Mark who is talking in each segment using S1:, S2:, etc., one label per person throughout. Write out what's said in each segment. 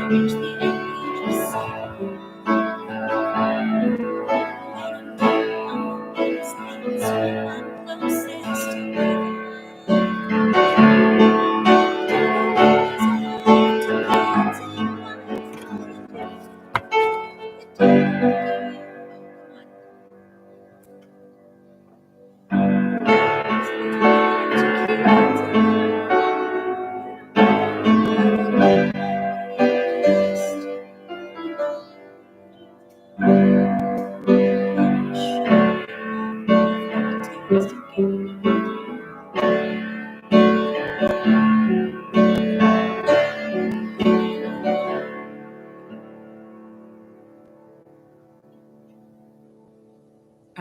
S1: On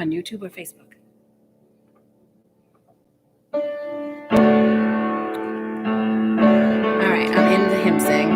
S1: YouTube or Facebook? All right, I'm in the Hymnsing.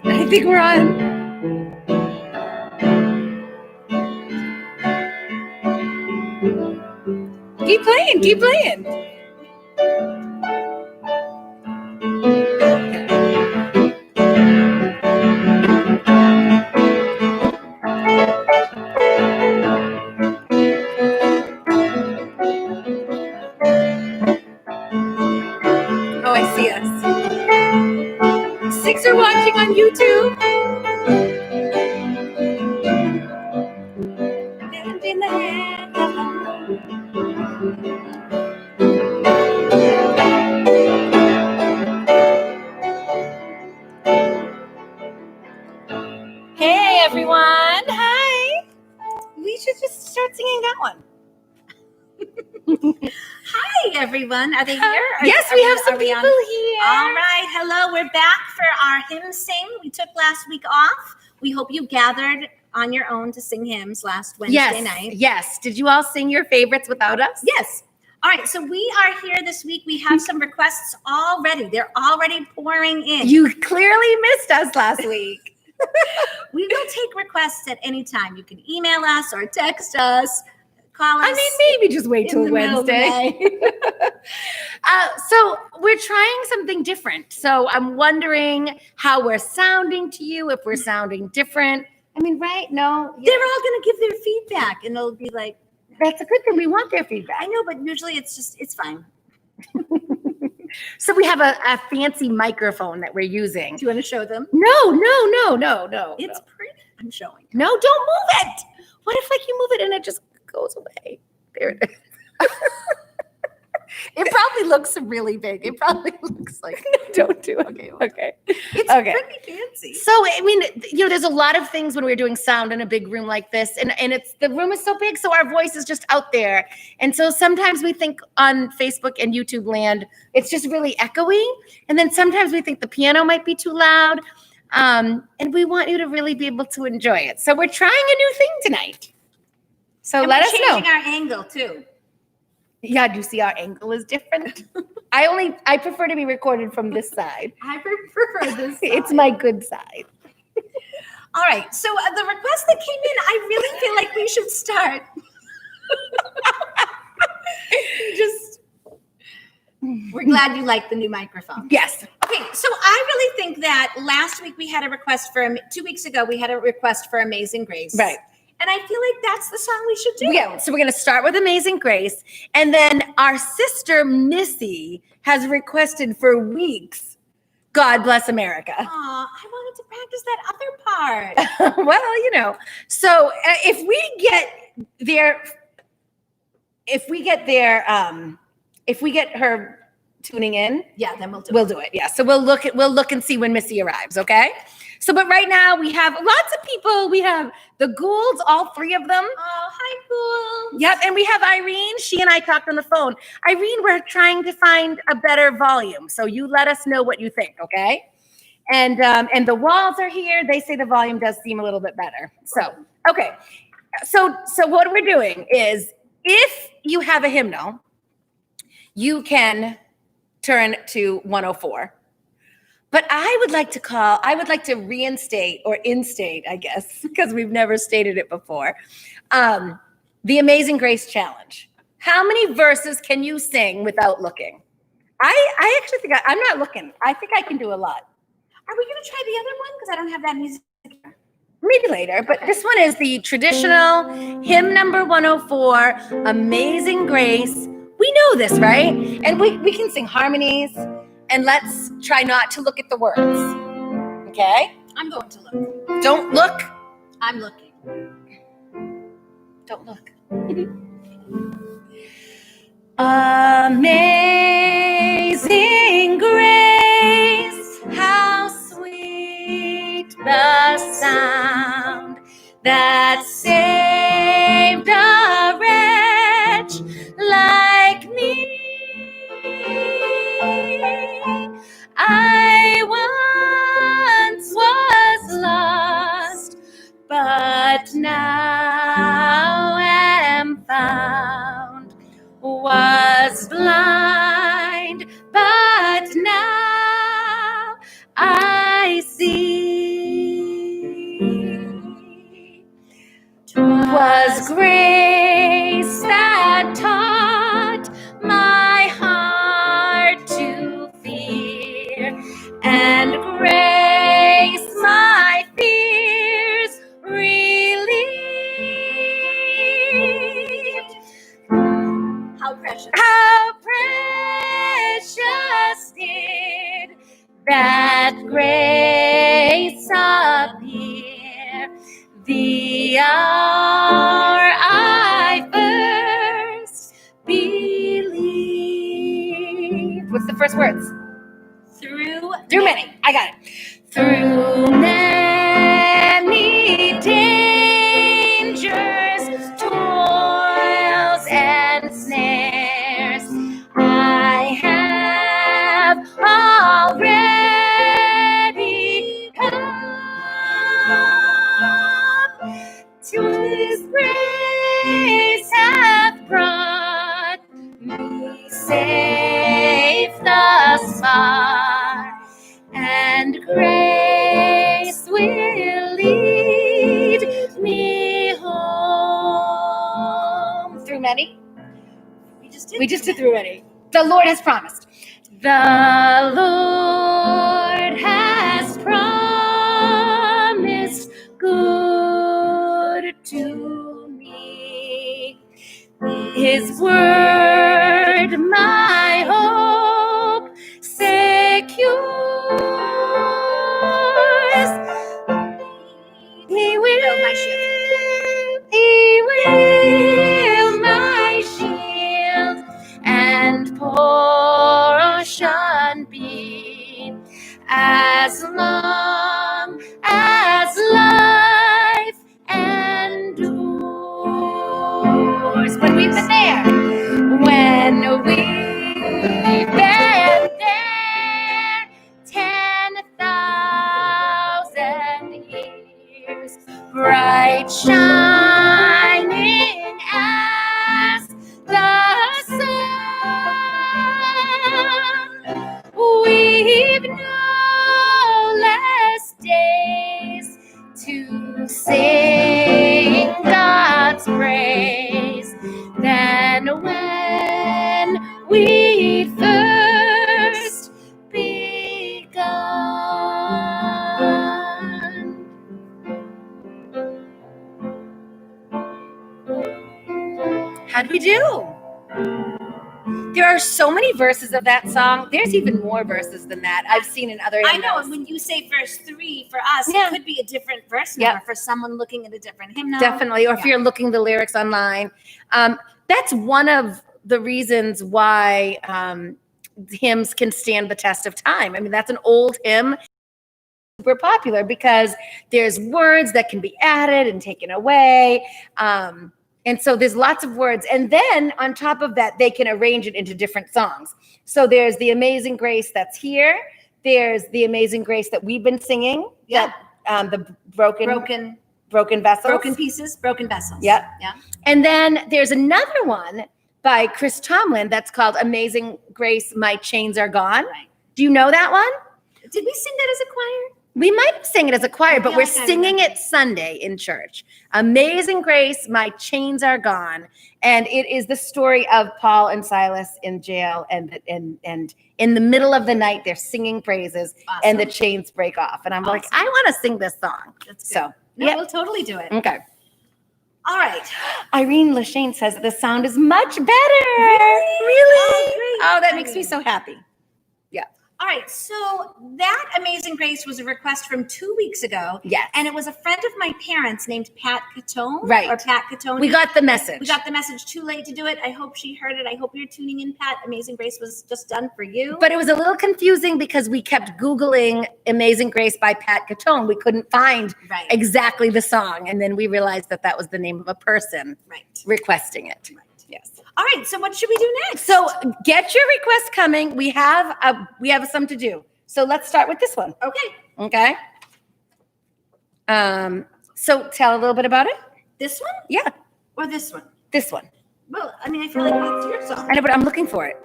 S1: I think we're on. Keep playing, keep playing. Oh, I see us. 6 are watching on YouTube. Hey everyone, hi. We should just start singing that one.
S2: Hi everyone, are they here?
S1: Yes, we have some people here.
S2: All right, hello, we're back for our hymn sing. We took last week off. We hope you gathered on your own to sing hymns last Wednesday night.
S1: Yes, did you all sing your favorites without us?
S2: Yes. All right, so we are here this week. We have some requests already. They're already pouring in.
S1: You clearly missed us last week.
S2: We will take requests at any time. You can email us or text us. Call us.
S1: I mean, maybe just wait till Wednesday. So we're trying something different. So I'm wondering how we're sounding to you, if we're sounding different. I mean, right? No.
S2: They're all going to give their feedback, and they'll be like,
S1: that's a good thing. We want their feedback.
S2: I know, but usually it's fine.
S1: So we have a fancy microphone that we're using.
S2: Do you want to show them?
S1: No.
S2: It's pretty. I'm showing.
S1: No, don't move it. What if like you move it and it just goes away? There it is.
S2: It probably looks really big. It probably looks like.
S1: No, don't do it. Okay.
S2: It's pretty fancy.
S1: So, I mean, there's a lot of things when we're doing sound in a big room like this, and the room is so big, so our voice is just out there. And so sometimes we think on Facebook and YouTube land, it's just really echoing. And then sometimes we think the piano might be too loud. And we want you to really be able to enjoy it. So we're trying a new thing tonight. So let us know.
S2: We're changing our angle too.
S1: Yeah, do you see our angle is different? I prefer to be recorded from this side.
S2: I prefer this side.
S1: It's my good side.
S2: All right. So the request that came in, I really feel like we should start. We're glad you like the new microphone.
S1: Yes.
S2: Okay. So I really think that last week we had a request 2 weeks ago, we had a request for Amazing Grace.
S1: Right.
S2: And I feel like that's the song we should do.
S1: Yeah, so we're going to start with Amazing Grace. And then our sister Missy has requested for weeks, God Bless America.
S2: Aw, I wanted to practice that other part.
S1: Well, so if we get her tuning in,
S2: yeah, then
S1: we'll do it. Yeah, so we'll look and see when Missy arrives, okay? So, but right now we have lots of people. We have the Goulds, all 3 of them.
S2: Oh, hi, Goulds.
S1: Yep, and we have Irene. She and I talked on the phone. Irene, we're trying to find a better volume. So you let us know what you think, okay? And the Walls are here. They say the volume does seem a little bit better. So, okay. So what we're doing is, if you have a hymnal, you can turn to 104. But I would like to reinstate or instate, I guess, because we've never stated it before, the Amazing Grace Challenge. How many verses can you sing without looking? I actually think I'm not looking. I think I can do a lot.
S2: Are we going to try the other one? Because I don't have that music.
S1: Maybe later, but this one is the traditional hymn number 104, Amazing Grace. We know this, right? And we can sing harmonies, and let's try not to look at the words. Okay?
S2: I'm going to look.
S1: Don't look.
S2: I'm looking.
S1: Don't look. Amazing grace, how sweet the sound that saved a wretch like me. I once was lost, but now am found. Was blind, but now I see. 'Twas grace that taught my heart to fear, and grace my fears relieved.
S2: How precious.
S1: How precious did that grace appear, the hour I first believed. What's the first words?
S2: Through
S1: many. I got it. Through many dangers, toils, and snares, I have already come to His grace hath brought me safe thus far, and grace will lead me home. Through many? We just did through many. The Lord has promised. The Lord has promised good to me. His word, my hope secures. He will my shield and portion be, as long as life endures. When we've been there, when we've been there 10,000 years, bright shining as the sun, we've no less days to sing God's praise than when we first begun. How'd we do? There are so many verses of that song. There's even more verses than that I've seen in other hymnals.
S2: I know, and when you say verse 3 for us, it could be a different verse number for someone looking at a different hymnal.
S1: Definitely, or if you're looking the lyrics online. That's one of the reasons why hymns can stand the test of time. I mean, that's an old hymn, super popular because there's words that can be added and taken away. And so there's lots of words. And then on top of that, they can arrange it into different songs. So there's the Amazing Grace that's here. There's the Amazing Grace that we've been singing.
S2: Yeah.
S1: The broken Broken Vessels.
S2: Broken Pieces, Broken Vessels.
S1: Yep.
S2: Yeah.
S1: And then there's another one by Chris Tomlin that's called Amazing Grace, My Chains Are Gone.
S2: Right.
S1: Do you know that one?
S2: Did we sing that as a choir?
S1: We might have sang it as a choir, but
S2: feel
S1: we're
S2: like I
S1: singing
S2: remember.
S1: it Sunday in church. Amazing Grace, My Chains Are Gone. And it is the story of Paul and Silas in jail, and in the middle of the night, they're singing praises,
S2: Awesome.
S1: and the chains break off. And I'm like,
S2: Awesome.
S1: I want to sing this song.
S2: That's good.
S1: So,
S2: No,
S1: yeah.
S2: we'll totally do it.
S1: Okay.
S2: All right.
S1: Irene Lashane says the sound is much better.
S2: Oh, great.
S1: Oh, that makes me so happy. Yeah.
S2: All right. So that Amazing Grace was a request from 2 weeks ago.
S1: Yes.
S2: And it was a friend of my parents named Pat Catone.
S1: Right.
S2: Or Pat Catone.
S1: We got the message.
S2: We got the message too late to do it. I hope she heard it. I hope you're tuning in, Pat. Amazing Grace was just done for you.
S1: But it was a little confusing because we kept Googling Amazing Grace by Pat Catone. We couldn't find
S2: Right.
S1: exactly the song. And then we realized that that was the name of a person
S2: Right.
S1: requesting it.
S2: Right.
S1: Yes.
S2: All right. So what should we do next?
S1: So get your requests coming. We have some to do. So let's start with this one.
S2: Okay.
S1: Okay. So tell a little bit about it.
S2: This one
S1: Yeah,
S2: or this one?
S1: this one.
S2: Well, I mean, I feel like that's your song.
S1: I know, but I'm looking for it.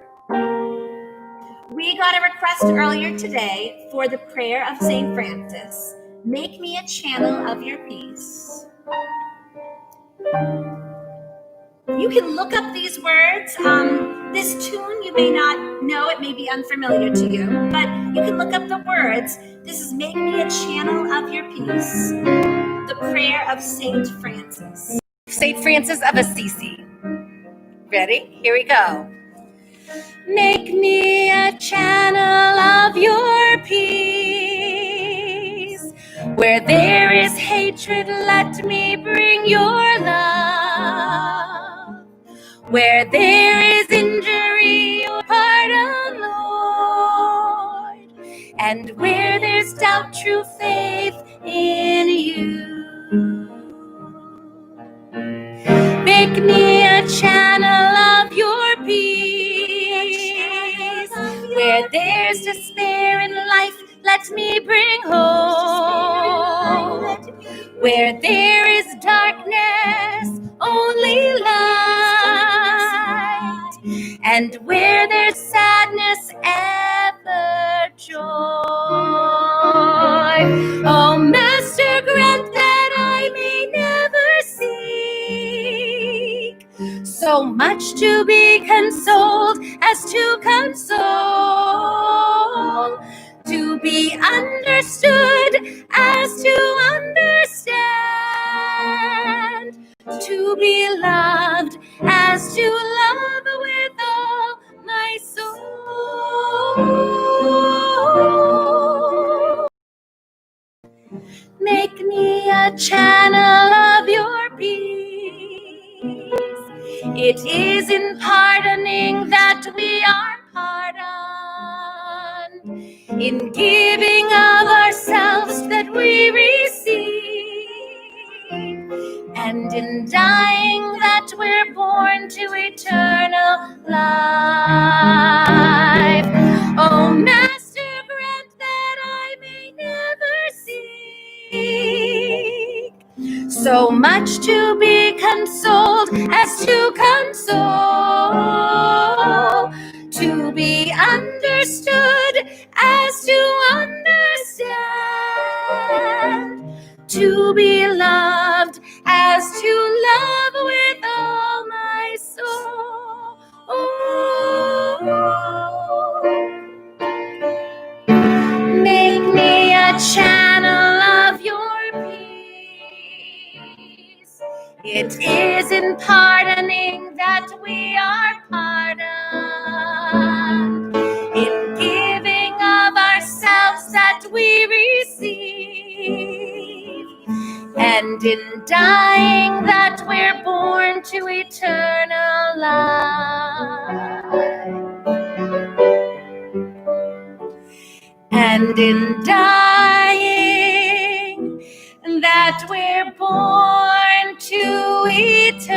S2: We got a request earlier today for the prayer of St. Francis. Make me a channel of your peace. You can look up these words. This tune, you may not know, it may be unfamiliar to you, but you can look up the words. This is Make Me a Channel of Your Peace, the prayer of St. Francis.
S1: St. Francis of Assisi. Ready? Here we go. Make me a channel of your peace. Where there is hatred, let me bring your love. Where there is injury, your pardon, Lord. And where there's doubt, true faith in you. Make me a channel of your peace. Where there's despair in life, let me bring hope. Where there is darkness, only light. And where there's sadness, ever joy. Oh, Master, grant that I may never seek so much to be consoled as to console, to be understood as to understand, to be loved as to love with all my soul. Make me a channel of your peace. It is in pardoning that we are pardoned, in giving of ourselves that we receive, and in dying that we're born to eternal life. Oh, Master, grant that I may never seek so much to be consoled as to console, to be understood as to understand, to be loved as to love with all my soul. Make me a channel of your peace. It is in pardoning that we are pardoned, in giving of ourselves that we receive, and in dying that we're born to eternal life. And in dying that we're born to eternal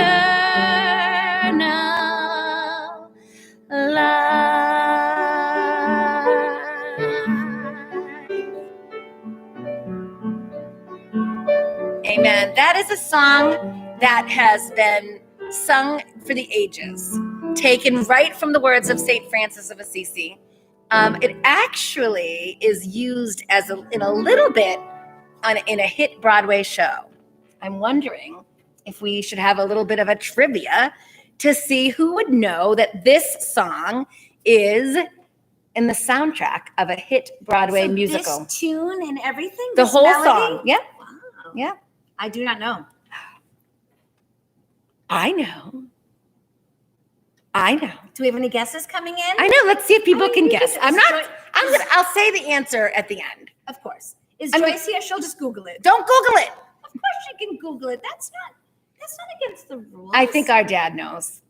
S1: life. Amen. is a song that has been sung for the ages, taken right from the words of St. Francis of Assisi. It actually is used in a little bit in a hit Broadway show. I'm wondering if we should have a little bit of a trivia to see who would know that this song is in the soundtrack of a hit Broadway musical.
S2: This tune and everything?
S1: The
S2: this
S1: whole
S2: melody?
S1: song. Yeah.
S2: Wow.
S1: Yeah.
S2: I do not know.
S1: I know.
S2: Do we have any guesses coming in?
S1: I know. Let's see if people can guess. I'll say the answer at the end.
S2: Of course. Is Joyce here? She'll just Google it.
S1: Don't Google it.
S2: Of course she can Google it. That's not against the rules.
S1: I think our dad knows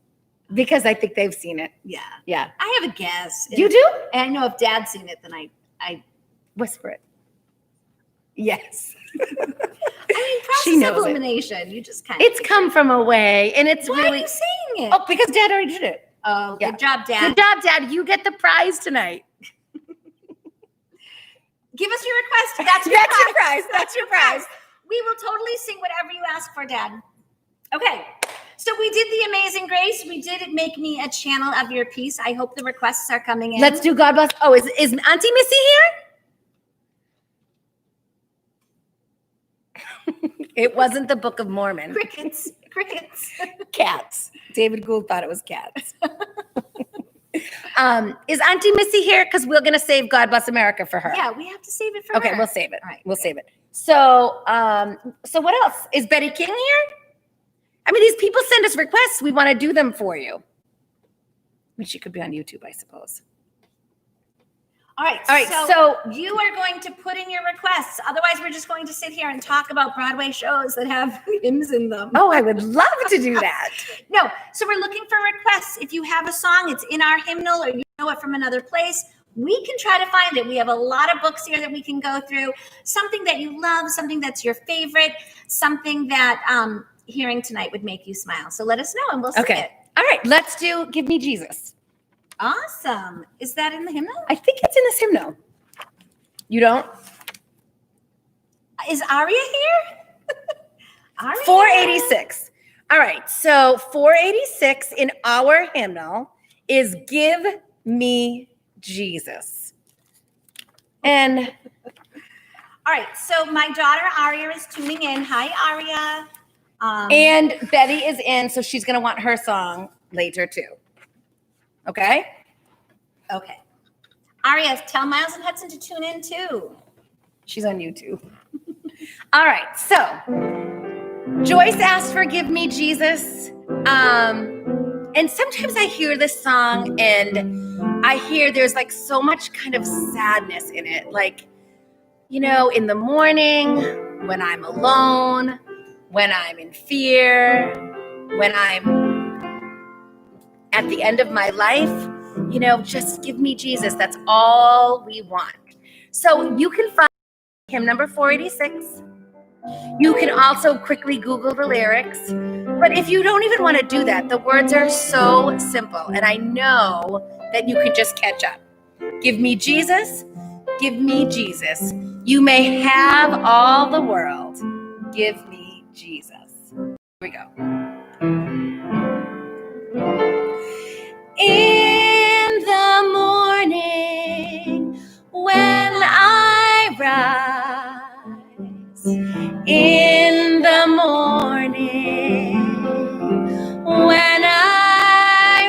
S1: because I think they've seen it.
S2: Yeah.
S1: Yeah.
S2: I have a guess.
S1: You do?
S2: And I know if Dad's seen it, then I
S1: whisper it. Yes.
S2: She knows elimination. You just kind of.
S1: It's come from away, and it's
S2: Why
S1: really.
S2: Are you saying it?
S1: Oh, because Dad already did it.
S2: Oh, good job, Dad.
S1: Good job, Dad. You get the prize tonight.
S2: Give us your request. That's your prize. That's your prize. We will totally sing whatever you ask for, Dad. Okay. So we did the Amazing Grace. We did Make Me a Channel of Your Peace. I hope the requests are coming in.
S1: Let's do God Bless. Oh, is Auntie Missy here? It wasn't the Book of Mormon.
S2: Crickets.
S1: Cats. David Gould thought it was cats. Is Auntie Missy here? Because we're going to save God Bless America for her.
S2: Yeah, we have to save it for her.
S1: Okay, we'll save it.
S2: All right,
S1: we'll save it. So what else? Is Betty King here? I mean, these people send us requests. We want to do them for you. I mean, she could be on YouTube, I suppose.
S2: All right. So you are going to put in your requests. Otherwise, we're just going to sit here and talk about Broadway shows that have hymns in them.
S1: Oh, I would love to do that.
S2: No. So we're looking for requests. If you have a song, it's in our hymnal or you know it from another place, we can try to find it. We have a lot of books here that we can go through. Something that you love, something that's your favorite, something that hearing tonight would make you smile. So let us know and we'll sing it.
S1: All right. Let's do Give Me Jesus.
S2: Awesome. Is that in the hymnal?
S1: I think it's in this hymnal. You don't?
S2: Is Aria here? Aria?
S1: 486. All right. So 486 in our hymnal is Give Me Jesus. And
S2: all right. So my daughter Aria is tuning in. Hi, Aria.
S1: And Betty is in, so she's going to want her song later too. Okay?
S2: Okay. Aria, tell Miles and Hudson to tune in too.
S1: She's on YouTube. All right. So Joyce asked for Give Me Jesus. And sometimes I hear this song and I hear there's like so much kind of sadness in it. Like, you know, in the morning, when I'm alone, when I'm in fear, when I'm at the end of my life, you know, just give me Jesus. That's all we want. So you can find hymn number 486. You can also quickly Google the lyrics. But if you don't even want to do that, the words are so simple. And I know that you could just catch up. Give me Jesus. Give me Jesus. You may have all the world. Give me Jesus. Here we go. In the morning when I rise, in the morning when I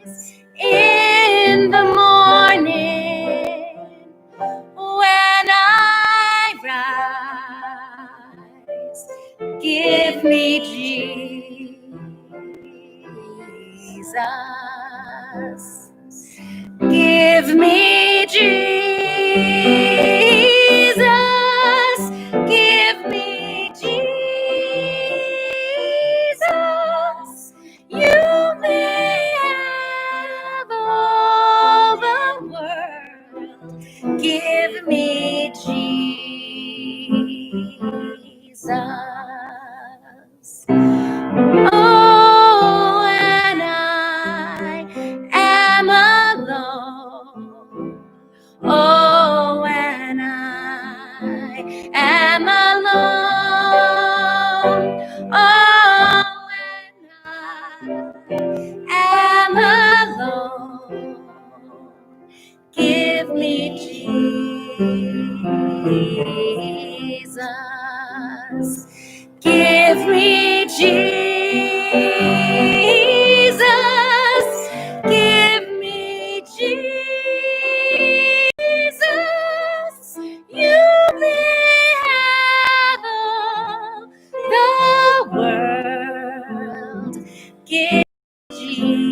S1: rise, in the morning when I rise, give me Jesus. Give me Jesus. Give me Jesus. You may have all the world. Give me Jesus. Oh, and I am alone. Oh, and I am alone. Give me Jesus. Give me Jesus. You may have all the world. Give Jesus.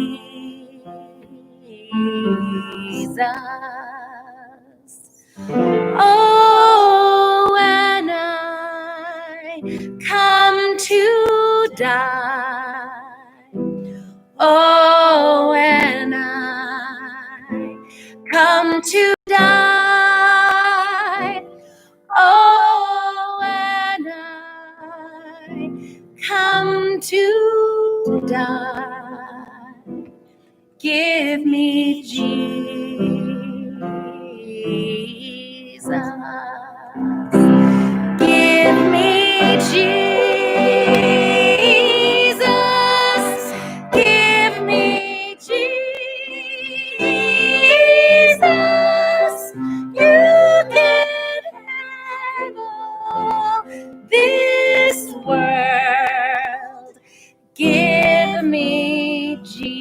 S1: Oh, when I come to die. Oh, when I come to die. Oh, when I come to die. Give me Jesus. Give me Jesus. Give me Jesus. You can have all this world. Give me Jesus.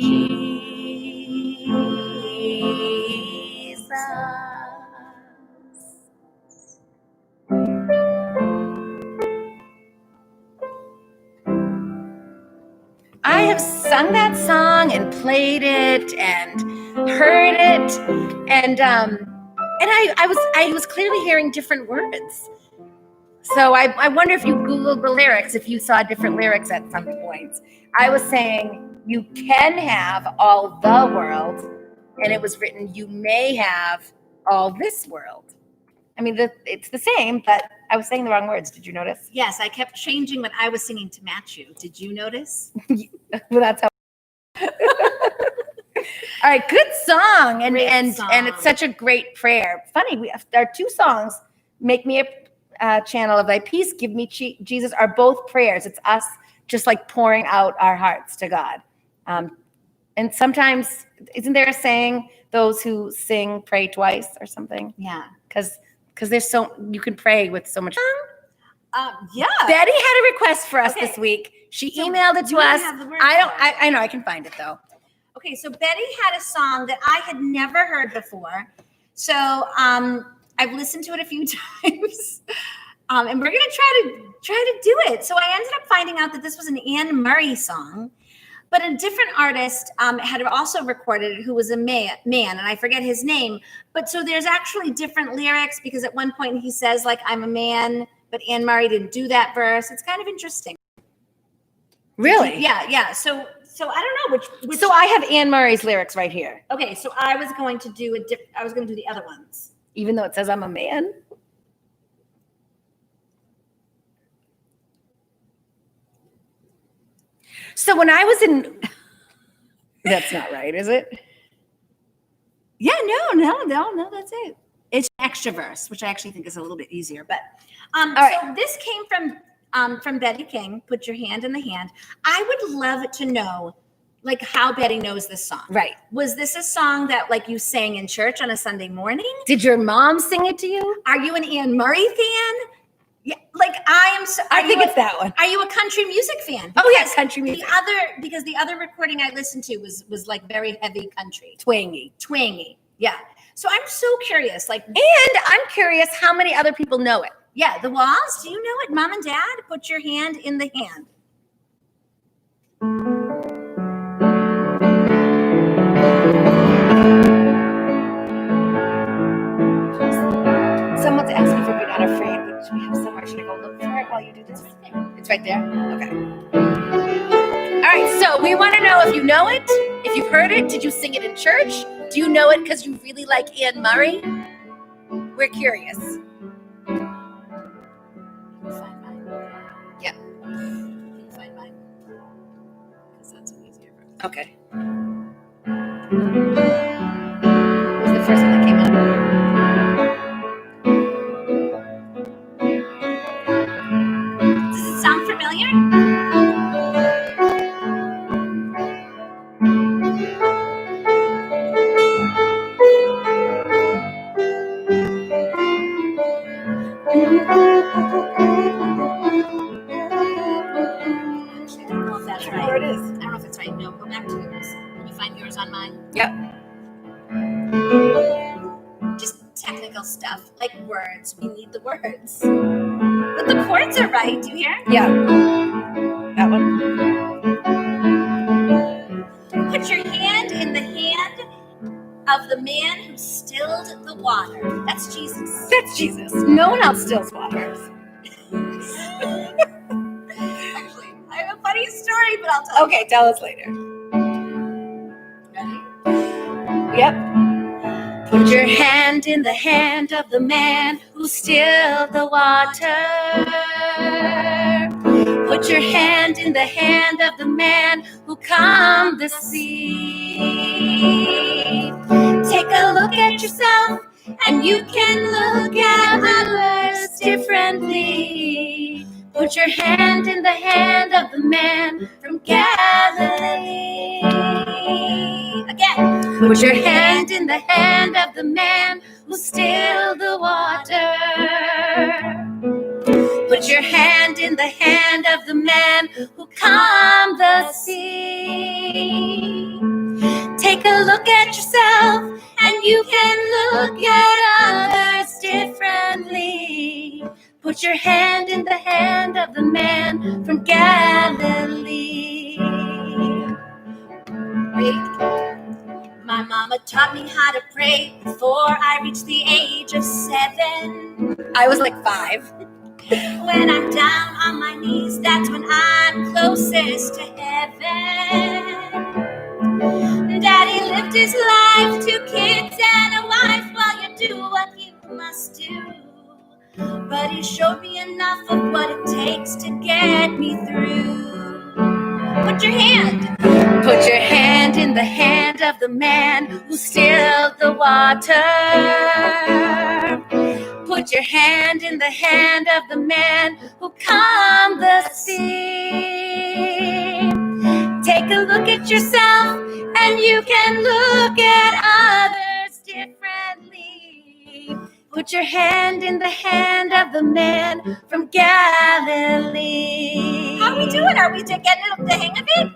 S1: I have sung that song and played it and heard it, and I was clearly hearing different words. So I wonder if you Googled the lyrics, if you saw different lyrics at some points. I was saying you can have all the world, and it was written you may have all this world. I mean, it's the same, but I was saying the wrong words. Did you notice?
S2: Yes, I kept changing what I was singing to match you. Did you notice?
S1: Well, that's how. All right, good song, and it's such a great prayer. Funny, our two songs, "Make Me a Channel of Thy Peace," "Give Me Jesus," are both prayers. It's us just like pouring out our hearts to God. And sometimes, isn't there a saying, "Those who sing pray twice" or something?
S2: Yeah,
S1: because there's you can pray with so much.
S2: Yeah.
S1: Betty had a request for us this week. She emailed it to us. I know, I can find it though.
S2: Okay, so Betty had a song that I had never heard before. So I've listened to it a few times. And we're gonna try to do it. So I ended up finding out that this was an Anne Murray song, but a different artist had also recorded it, who was a man, and I forget his name. But so there's actually different lyrics, because at one point he says, like, "I'm a man," but Anne Murray didn't do that verse. It's kind of interesting.
S1: Really?
S2: Yeah. So I don't know which.
S1: So I have Anne Murray's lyrics right here.
S2: Okay, so I was going to do the other ones,
S1: even though it says I'm a man. So when I was in, that's not right, is it?
S2: Yeah, no, that's it. It's extra verse, which I actually think is a little bit easier. But so this came from Betty King. "Put Your Hand in the Hand." I would love to know, like, how Betty knows this song.
S1: Right.
S2: Was this a song that, like, you sang in church on a Sunday morning?
S1: Did your mom sing it to you?
S2: Are you an Anne Murray fan? Yeah, like I am.
S1: I think it's that one.
S2: Are you a country music fan?
S1: Oh yes, country music.
S2: Because the other recording I listened to was like very heavy country,
S1: twangy.
S2: Yeah. So I'm so curious. Like,
S1: and I'm curious how many other people know it.
S2: Yeah, the Walls. Do you know it, Mom and Dad? "Put Your Hand in the Hand."
S1: Someone's asking if you're not afraid, but we have somewhere. Should I go look for it while you do this? It's right there. Okay. All right. So we want to know if you know it, if you've heard it. Did you sing it in church? Do you know it because you really like Anne Murray? We're curious.
S2: Find mine.
S1: Yep.
S2: Find mine. Because that's an easier verse.
S1: Okay. What was the first one that came up?
S2: Does it sound familiar?
S1: There it is.
S2: I don't know if it's right. No, go back to yours. Can you find yours on mine?
S1: Yep.
S2: Just technical stuff, like words. We need the words. But the chords are right. Do you hear?
S1: Yeah. That one.
S2: Put your hand in the hand of the man who stilled the water. That's Jesus.
S1: That's Jesus. No one else stills waters.
S2: Actually, I have a funny story, but I'll tell you.
S1: Okay, tell us later.
S2: Ready?
S1: Yep.
S2: Put your hand in the hand of the man who stilled the water. Put your hand in the hand of the man who calmed the sea. Take a look at yourself, and you can look at others differently. Put your hand in the hand of the man from Galilee. Again. Put your hand in the hand of the man who stilled the water. Put your hand in the hand of the man who calmed the sea. Take a look at yourself, and you can look at others differently. Put your hand in the hand of the man from Galilee. My mama taught me how to pray before I reached the age of 7.
S1: I was like 5.
S2: When I'm down on my knees, that's when I'm closest to heaven. Daddy lived his life, 2 kids and a wife, while you do what you must do. But he showed me enough of what it takes to get me through. Put your hand in the hand of the man who stilled the water. Put your hand in the hand of the man who calmed the sea. Take a look at yourself, and you can look at others differently. Put your hand in the hand of the man from Galilee. How are we doing? Are we getting the hang of it?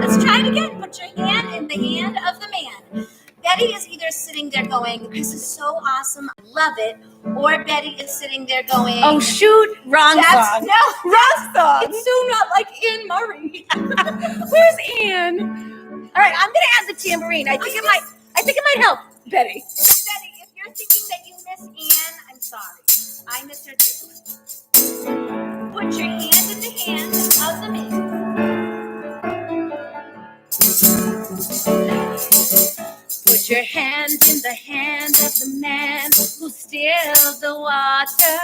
S2: Let's try it again. Put your hand in the hand of the man. Betty is either sitting there going, "This is so awesome, I love it," or Betty is sitting there going,
S1: Oh shoot, wrong song.
S2: No,
S1: Wrong song.
S2: it's so not like Anne Murray.
S1: Where's Anne? All right, I'm gonna add the tambourine. I think it might help, Betty.
S2: Betty, if you're thinking that you miss Anne, I'm sorry. I miss her too. Put your hand in the hand of the man. Put your hand in the hand of the man who stilled the water.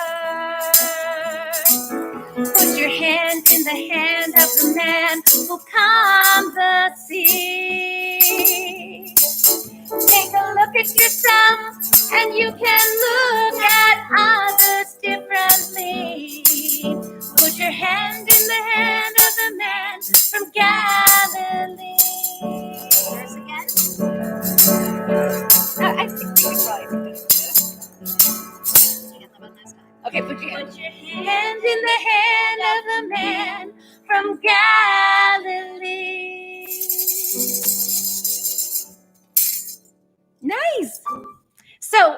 S2: Put your hand in the hand of the man who calmed the sea. Take a look at yourself, and you can look at others differently. Put your hand in the hand of the man from Galilee. Yours again?
S1: I think we can probably do this. Okay, put your hand
S2: Hand in the hand of the man from Galilee.
S1: Nice. So,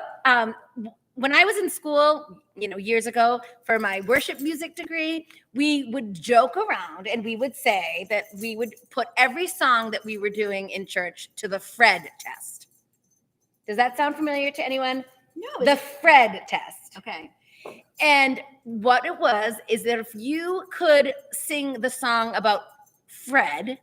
S1: when I was in school, years ago for my worship music degree, we would joke around and we would say that we would put every song that we were doing in church to the Fred test. Does that sound familiar to anyone?
S2: No.
S1: The Fred test.
S2: Okay.
S1: And what it was is that if you could sing the song about Fred,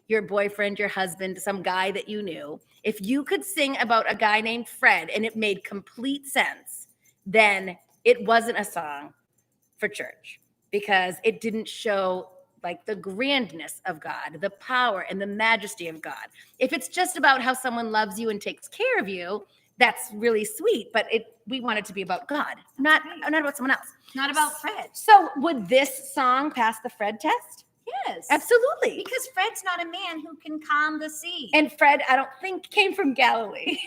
S1: your boyfriend, your husband, some guy that you knew, if you could sing about a guy named Fred and it made complete sense, then it wasn't a song for church because it didn't show like the grandness of God, the power and the majesty of God. If it's just about how someone loves you and takes care of you, that's really sweet, but we want it to be about God, not about someone else.
S2: Not about Fred.
S1: So would this song pass the Fred test?
S2: Yes.
S1: Absolutely.
S2: Because Fred's not a man who can calm the sea.
S1: And Fred, I don't think, came from Galilee.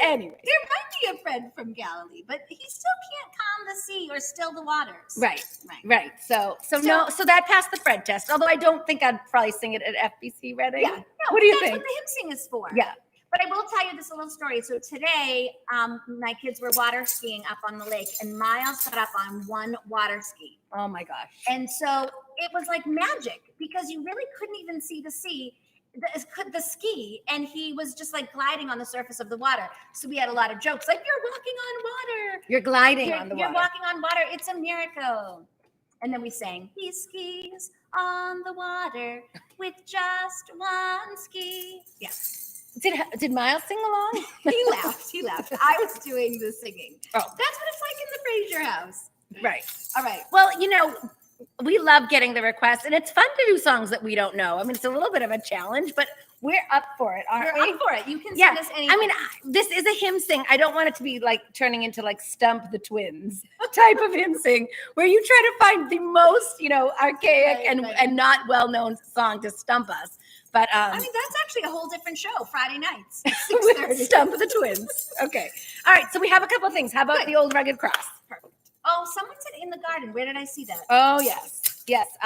S1: Anyway.
S2: There might be a friend from Galilee, but he still can't calm the sea or still the waters.
S1: Right. So that passed the Fred test. Although I don't think I'd probably sing it at FBC Reading.
S2: Yeah. No,
S1: what do you
S2: that's
S1: think?
S2: what the Hymnsing is for.
S1: Yeah.
S2: But I will tell you this little story. So today, my kids were water skiing up on the lake, and Miles got up on one water ski.
S1: Oh my gosh.
S2: And so it was like magic because you really couldn't even see the sea, the ski, and he was just like gliding on the surface of the water. So we had a lot of jokes like, "You're walking on water.
S1: You're gliding on the water.
S2: You're walking on water. It's a miracle." And then we sang, "He skis on the water with just one ski." Yes.
S1: Did Miles sing along?
S2: He laughed. I was doing the singing.
S1: Oh.
S2: That's what it's like in the Fraser house.
S1: Right.
S2: All right.
S1: Well, we love getting the requests, and it's fun to do songs that we don't know. I mean, it's a little bit of a challenge, but we're up for it, aren't we?
S2: We're up for it. You can send us anything.
S1: I mean, this is a hymn sing. I don't want it to be like turning into like Stump the Twins type of hymn sing, where you try to find the most, archaic and not well-known song to stump us. But
S2: I mean, that's actually a whole different show, Friday nights.
S1: with Stump the Twins. Okay. All right. So we have a couple of things. How about the Old Rugged Cross?
S2: Perfect. Oh, someone said In the Garden. Where did I see that?
S1: Oh, yes. Yes.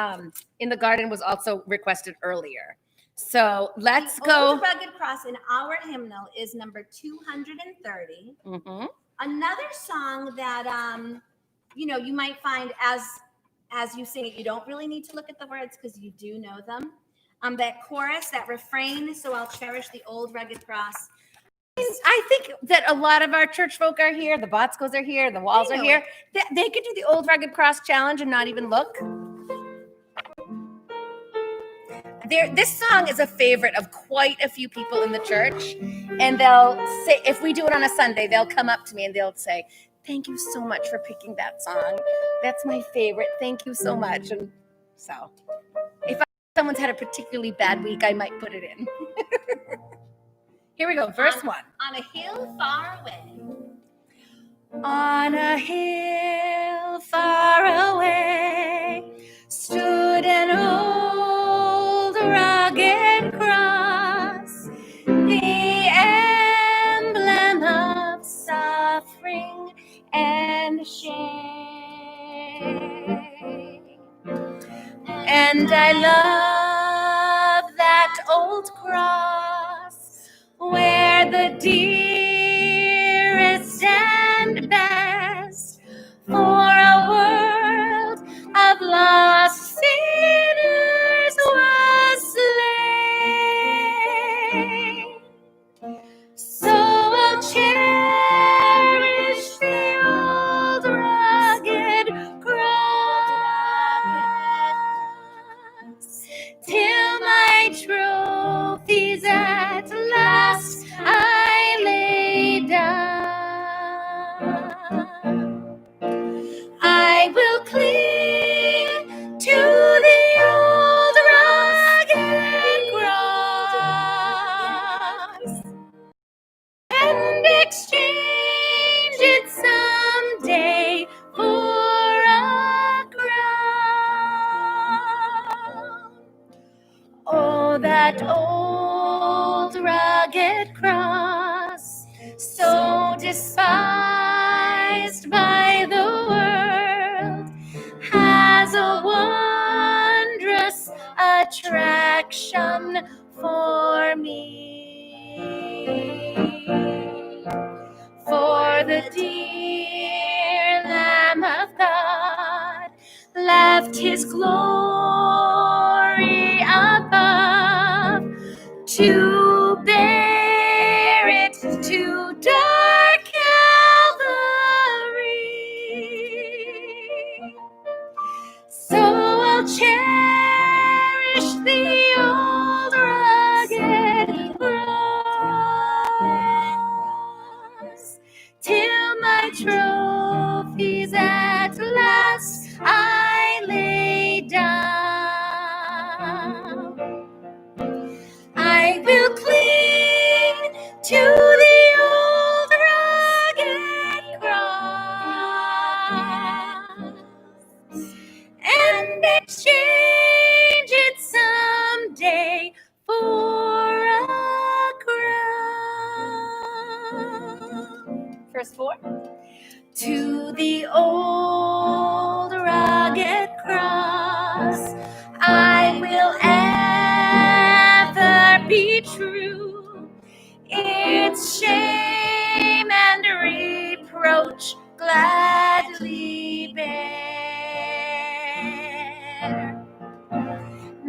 S1: In the Garden was also requested earlier. So let's go.
S2: Old Rugged Cross in our hymnal is number 230.
S1: Mm-hmm.
S2: Another song that, you might find as you sing it, you don't really need to look at the words because you do know them. That chorus, that refrain, "So I'll cherish the old rugged cross."
S1: I think that a lot of our church folk are here. The Botskos are here. The Walls are here. They could do the Old Rugged Cross challenge and not even look. This song is a favorite of quite a few people in the church. And they'll say, if we do it on a Sunday, they'll come up to me and they'll say, "Thank you so much for picking that song. That's my favorite. Thank you so much." And so if someone's had a particularly bad week, I might put it in. Here we go, verse 1.
S2: On a hill far away.
S1: On a hill far away stood an old rugged cross, the emblem of suffering and shame. And I love that old cross where the dearest and best for a world of lost sinners was slain. So I'll cherish the old rugged cross till my trophies at last I lay down. I will cling to the old rugged cross and exchange it someday for a crown. Oh, that old rugged cross, so despised by the world, has a wondrous attraction for me. For the dear Lamb of God left his glory above to bear it to dark Calvary. So I'll cherish the old rugged cross till my trophies at last I lay down. I will its shame and reproach gladly bear.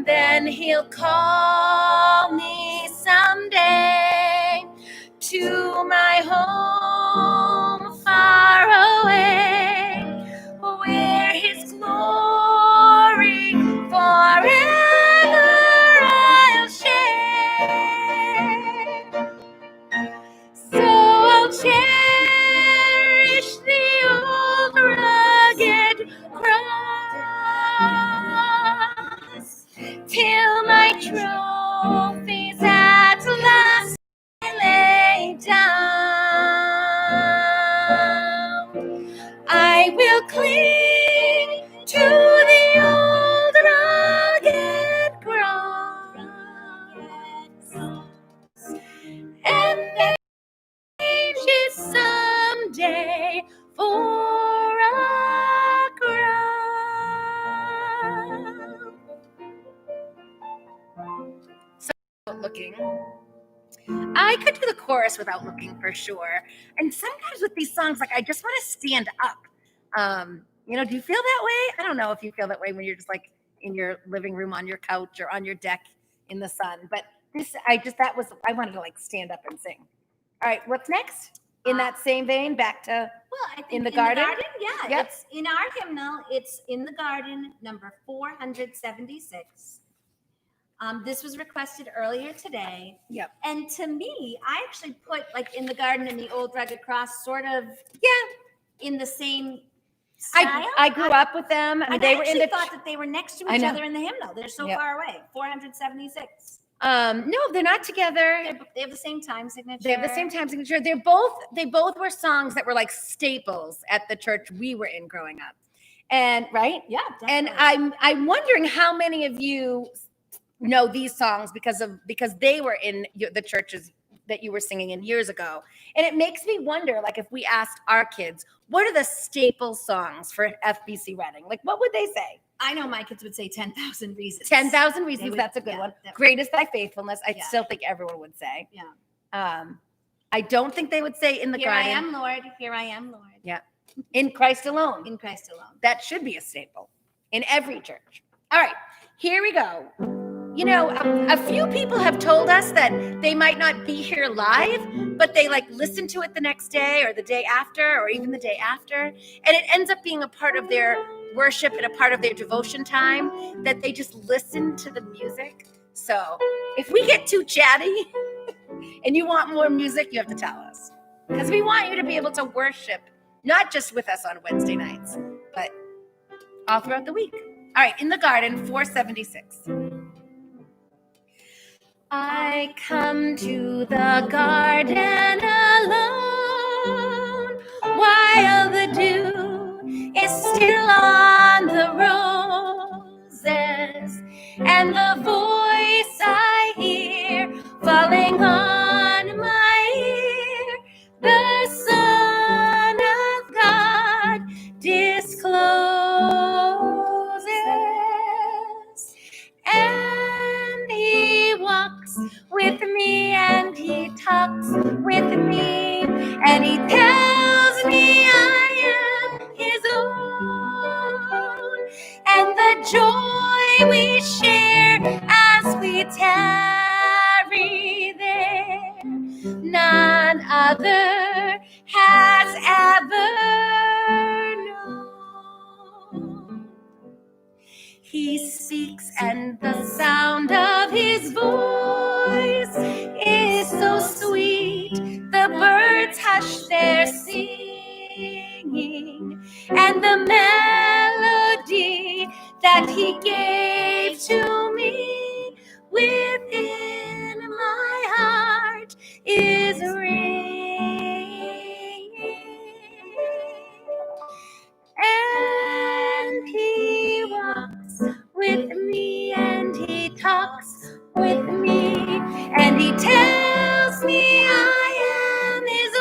S1: Then he'll call me someday to my home far away, where his glory forever I'll share. So I'll cherish the old rugged cross till my trophies at last I lay down. I will cling to the old rugged cross and change it someday for a crown. So looking. I could do the chorus without looking for sure. And sometimes with these songs, like I just want to stand up. You know, do you feel that way? I don't know if you feel that way when you're just like in your living room on your couch or on your deck in the sun. But this, I wanted to like stand up and sing. All right, what's next? In that same vein, back to
S2: I think
S1: in the garden?
S2: Yeah,
S1: Yep.
S2: It's in our hymnal. It's in the garden, number 476. This was requested earlier today.
S1: Yep.
S2: And to me, I actually put like in the garden and the old rugged cross sort of in the same style.
S1: I grew up with them.
S2: I
S1: They were in the
S2: thought that they were next to
S1: I
S2: each
S1: know.
S2: other in the hymnal. They're so
S1: Yep.
S2: far away. 476.
S1: No, they're not together.
S2: They have the same time signature.
S1: They have the same time signature. They both were songs that were like staples at the church we were in growing up. And right?
S2: Yeah, definitely.
S1: And I'm wondering how many of you know these songs because they were in the churches that you were singing in years ago. And it makes me wonder, like, if we asked our kids, what are the staple songs for FBC Reading? Like, what would they say?
S2: I know my kids would say 10,000 Reasons.
S1: 10,000 Reasons. That's a good one. Great is Thy Faithfulness. I still think everyone would say.
S2: Yeah.
S1: I don't think they would say In the
S2: Here
S1: Garden.
S2: I am, Lord. Here I am, Lord.
S1: Yeah. In Christ Alone.
S2: In Christ alone.
S1: That should be a staple in every church. All right, here we go. You know, a few people have told us that they might not be here live, but they like listen to it the next day or the day after or even the day after. And it ends up being a part of their worship and a part of their devotion time that they just listen to the music. So if we get too chatty and you want more music, you have to tell us. Because we want you to be able to worship, not just with us on Wednesday nights, but all throughout the week. All right, In the Garden, 476. I come to the garden alone while the dew is still on the roses, and the voice I hear falling on my ear, the Son of God discloses, and He walks with me and He talks with me and He tells me I am His own, and the joy we share as we tarry there, none other has ever known. He speaks and the sound of His voice is so sweet, the birds hush their singing, and the melody that He gave to me within my heart is ringing. And He walks with me and He talks with me and He tells me I am His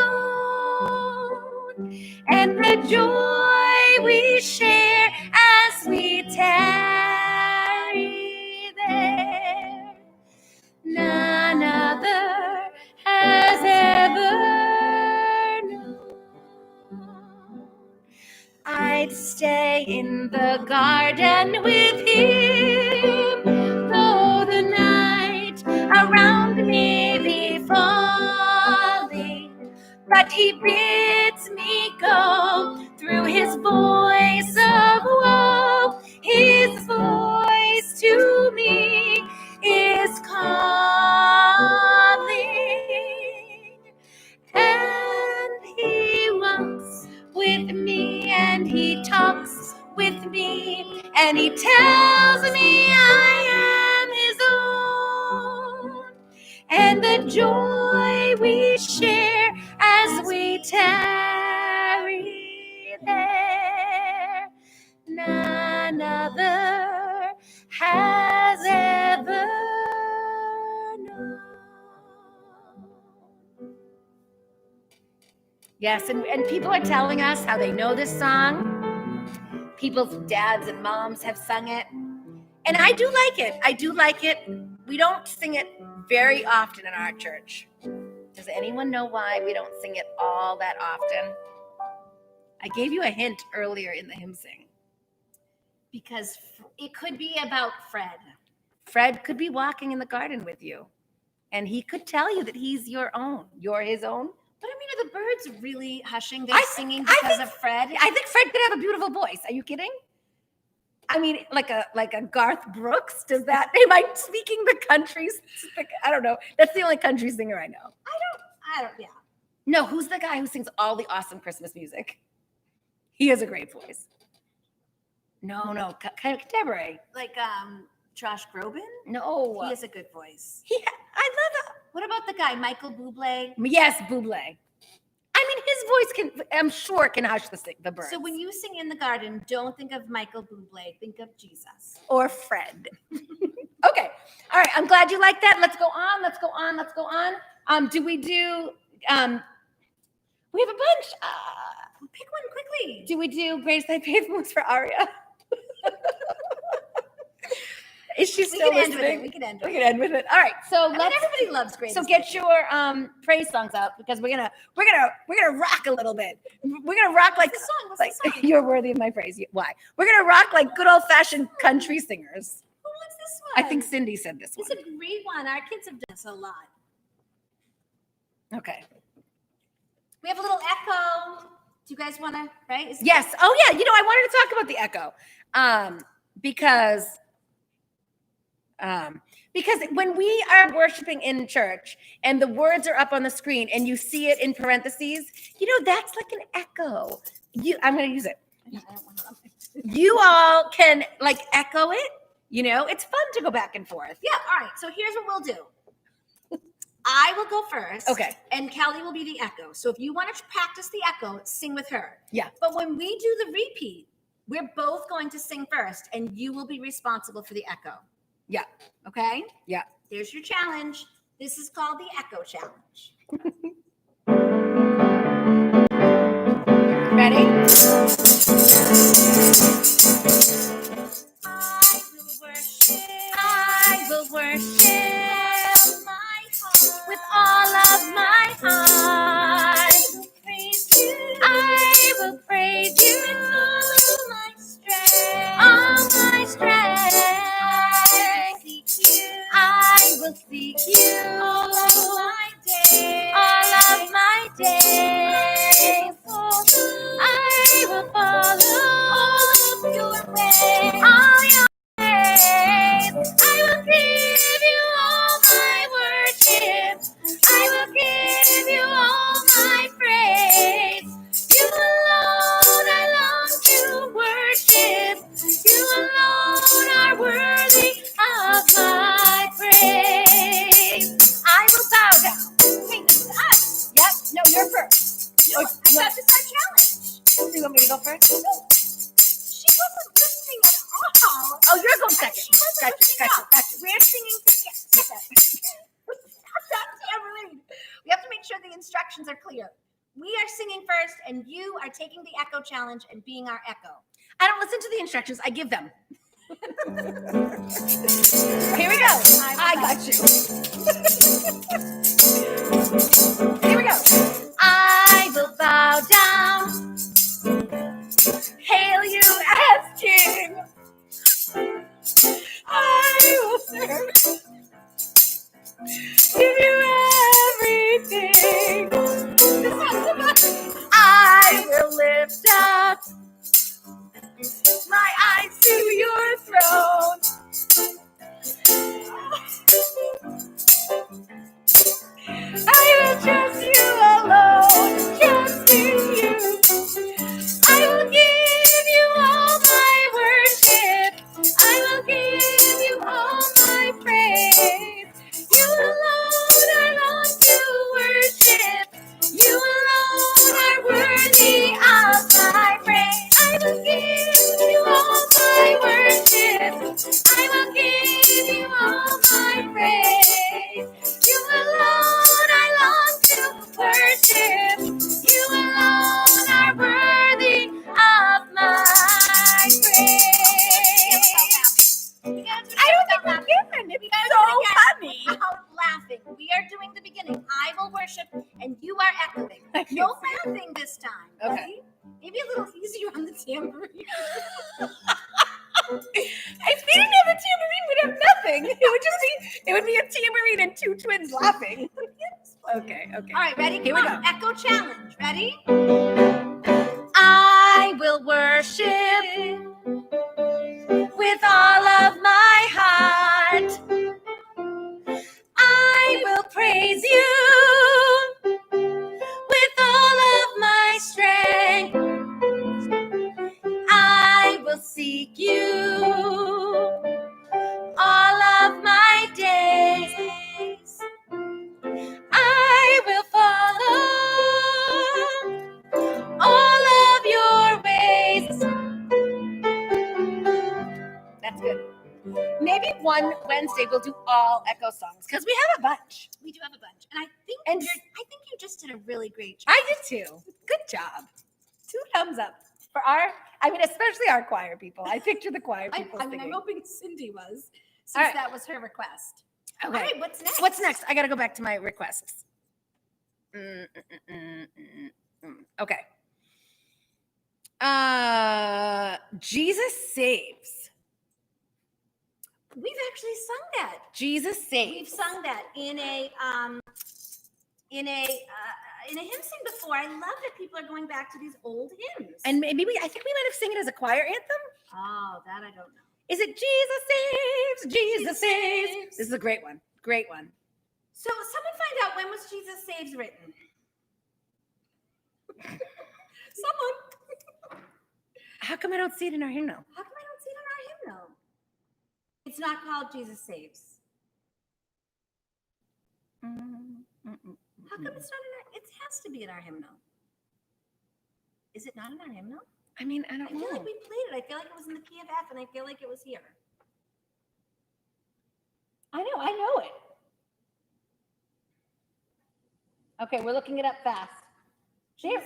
S1: own, and the joy we share as we tarry in the garden with him, though the night around me be falling, but he bids me go through his voice of woe. His voice to me is calling, and he walks with me, and he talks with me, and he tells me I am his own, and the joy we share as we tarry there, none other has ever known. Yes, and people are telling us how they know this song. People's dads and moms have sung it. And I do like it. I do like it. We don't sing it very often in our church. Does anyone know why we don't sing it all that often? I gave you a hint earlier in the Hymnsing.
S2: Because it could be about Fred.
S1: Fred could be walking in the garden with you, and he could tell you that he's your own. You're his own.
S2: But I mean, are the birds really hushing? They're singing because of Fred?
S1: I think Fred could have a beautiful voice. Are you kidding? I mean, like a Garth Brooks. Does that? Am I speaking the country? I don't know. That's the only country singer I know.
S2: I don't. Yeah.
S1: No, who's the guy who sings all the awesome Christmas music? He has a great voice. No, contemporary.
S2: Like Josh Groban?
S1: No,
S2: He has a good voice.
S1: I love it.
S2: What about the guy, Michael Bublé?
S1: Yes, Bublé. I mean, his voice I'm sure can hush the birds.
S2: So when you sing in the garden, don't think of Michael Bublé. Think of Jesus.
S1: Or Fred. Okay. All right. I'm glad you like that. Let's go on. Do we do, we have a bunch.
S2: Pick one quickly.
S1: Do we do Grace Thy Faithfulness for Aria? Is she still listening?
S2: We can end
S1: with it. All right. So
S2: everybody loves Grace.
S1: So get your praise songs out, because we're gonna rock a little bit. We're gonna rock like
S2: What's the song?
S1: You're worthy of my praise. Why? We're gonna rock like good old fashioned country singers.
S2: Who wants this one?
S1: I think Cindy said this one.
S2: It's a great one. Our kids have done this a lot.
S1: Okay.
S2: We have a little echo. Do you guys want to, right?
S1: Yes. Oh yeah. I wanted to talk about the echo, because when we are worshiping in church and the words are up on the screen and you see it in parentheses, that's like an echo. I'm going to use it. You all can like echo it. It's fun to go back and forth.
S2: Yeah. All right. So here's what we'll do. I will go first.
S1: Okay.
S2: And Kelly will be the echo. So if you want to practice the echo, sing with her.
S1: Yeah.
S2: But when we do the repeat, we're both going to sing first, and you will be responsible for the echo.
S1: Yeah.
S2: Okay?
S1: Yeah.
S2: There's your challenge. This is called the echo challenge.
S1: Ready? I will worship with all of my heart. I will praise you with all my strength. I will seek you all of my days. I will follow all your ways. I will give you all my worship. I will give you all my praise. You alone I long to worship. You alone are worthy of my praise. I will bow down.
S2: Wait, this is us.
S1: Yep. No, you're first.
S2: No, I thought this is our challenge.
S1: Do you want me to go first?
S2: She wasn't listening at all.
S1: Oh, you're going second.
S2: She wasn't listening at all. We're singing together. We have to make sure the instructions are clear. We are singing first, and you are taking the echo challenge and being our echo.
S1: I don't listen to the instructions. I give them. Here we go. I got you. Here we go. I will bow down, hail you as King. I don't think we can. It's so funny.
S2: Out laughing. We are doing the beginning. I will worship, and you are echoing. No laughing this time.
S1: Okay.
S2: Ready? Maybe a little easier on the tambourine.
S1: If we didn't have a tambourine, we'd have nothing. It would be a tambourine and two twins laughing. Okay.
S2: All right, ready?
S1: Here
S2: Come
S1: we
S2: on.
S1: go.
S2: Echo challenge. Ready?
S1: I will worship with all of my heart. I will praise you with all of my strength. I will seek you all of my days. I will follow all of your ways. That's good. Maybe one Wednesday we'll do all Echo songs because we have a bunch.
S2: We do have a bunch, and I think
S1: And
S2: you just did a really great job.
S1: I did too. Good job. 2 thumbs up for especially our choir people. I picture the choir people
S2: I'm
S1: singing.
S2: hoping Cindy was, since
S1: All right.
S2: that was her request.
S1: Okay.
S2: All right, what's next?
S1: What's next? I got to go back to my requests. Okay. Jesus Saves.
S2: We've actually sung that.
S1: Jesus Saves.
S2: We've sung that in a hymnsing before. I love that people are going back to these old hymns.
S1: And maybe I think we might have sung it as a choir anthem.
S2: Oh, that I don't know.
S1: Is it Jesus Saves? Jesus Saves. This is a great one. Great one.
S2: So someone find out, when was Jesus Saves written? Someone.
S1: How come I don't see it in our hymnal?
S2: How come I don't see it in our hymnal? It's not called Jesus Saves. How come it's not in our? It has to be in our hymnal. Is it not in our hymnal?
S1: I mean, I
S2: I
S1: don't
S2: feel
S1: know.
S2: like we played it. I feel like it was in the key of F, and I feel like it was here.
S1: I know it. Okay, we're looking it up fast. Here.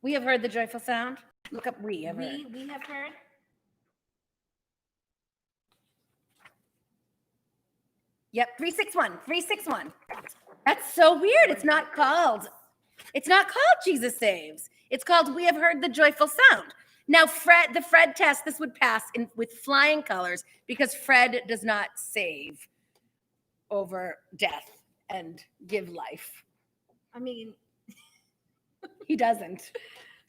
S1: We have heard the joyful sound. Look up we have heard.
S2: We have heard.
S1: Yep, 361. 361. That's so weird. It's not called Jesus Saves. It's called We Have Heard the Joyful Sound. Now, the Fred test, this would pass with flying colors because Fred does not save over death and give life.
S2: I mean,
S1: He doesn't.